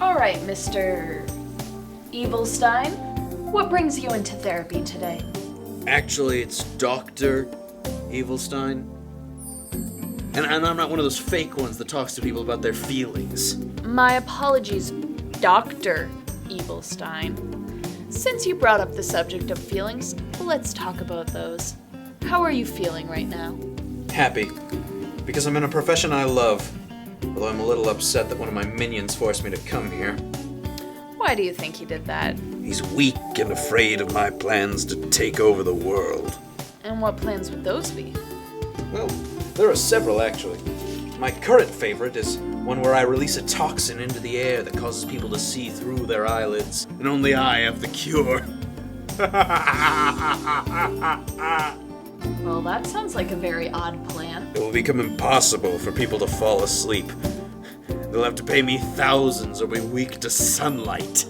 Alright, Mr. Evilstein, what brings you into therapy today? Actually, it's Dr. Evilstein. And I'm not one of those fake ones that talks to people about their feelings. My apologies, Dr. Evilstein. Since you brought up the subject of feelings, let's talk about those. How are you feeling right now? Happy. Because I'm in a profession I love. Although I'm a little upset that one of my minions forced me to come here. Why do you think he did that? He's weak and afraid of my plans to take over the world. And what plans would those be? Well, there are several, actually. My current favorite is one where I release a toxin into the air that causes people to see through their eyelids, and only I have the cure. Well, that sounds like a very odd plan. It will become impossible for people to fall asleep. They'll have to pay me thousands or be weak to sunlight.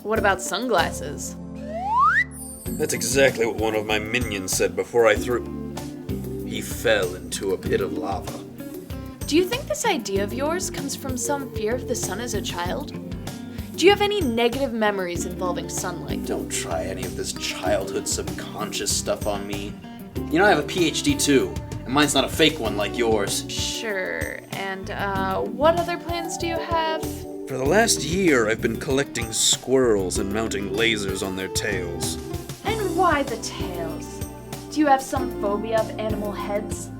What about sunglasses? That's exactly what one of my minions said before I threw... He fell into a pit of lava. Do you think this idea of yours comes from some fear of the sun as a child? Do you have any negative memories involving sunlight? Don't try any of this childhood subconscious stuff on me. You know, I have a PhD too, and mine's not a fake one like yours. Sure, and what other plans do you have? For the last year, I've been collecting squirrels and mounting lasers on their tails. And why the tails? Do you have some phobia of animal heads?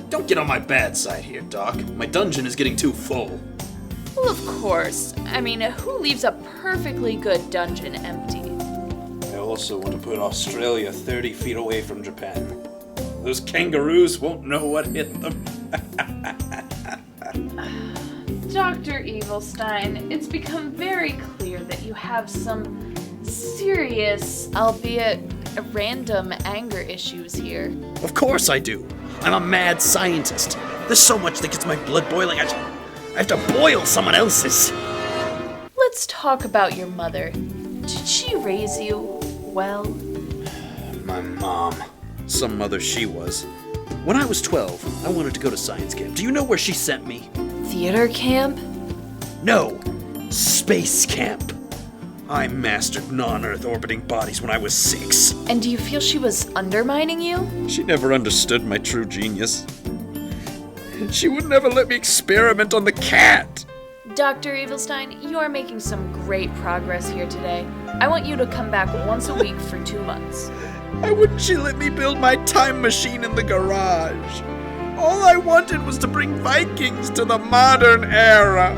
Don't get on my bad side here, Doc. My dungeon is getting too full. Well, of course. I mean, who leaves a perfectly good dungeon empty? I also want to put Australia 30 feet away from Japan. Those kangaroos won't know what hit them. Dr. Evilstein, it's become very clear that you have some serious, albeit random, anger issues here. Of course I do. I'm a mad scientist. There's so much that gets my blood boiling. I have to boil someone else's. Let's talk about your mother. Did she raise you well? My mom. Some mother she was. When I was 12, I wanted to go to science camp. Do you know where she sent me? Theater camp? No, space camp. I mastered non-Earth orbiting bodies when I was 6. And do you feel she was undermining you? She never understood my true genius. She would never let me experiment on the cat. Dr. Evilstein, you are making some great progress here today. I want you to come back once a week for 2 months. Why wouldn't she let me build my time machine in the garage? All I wanted was to bring Vikings to the modern era.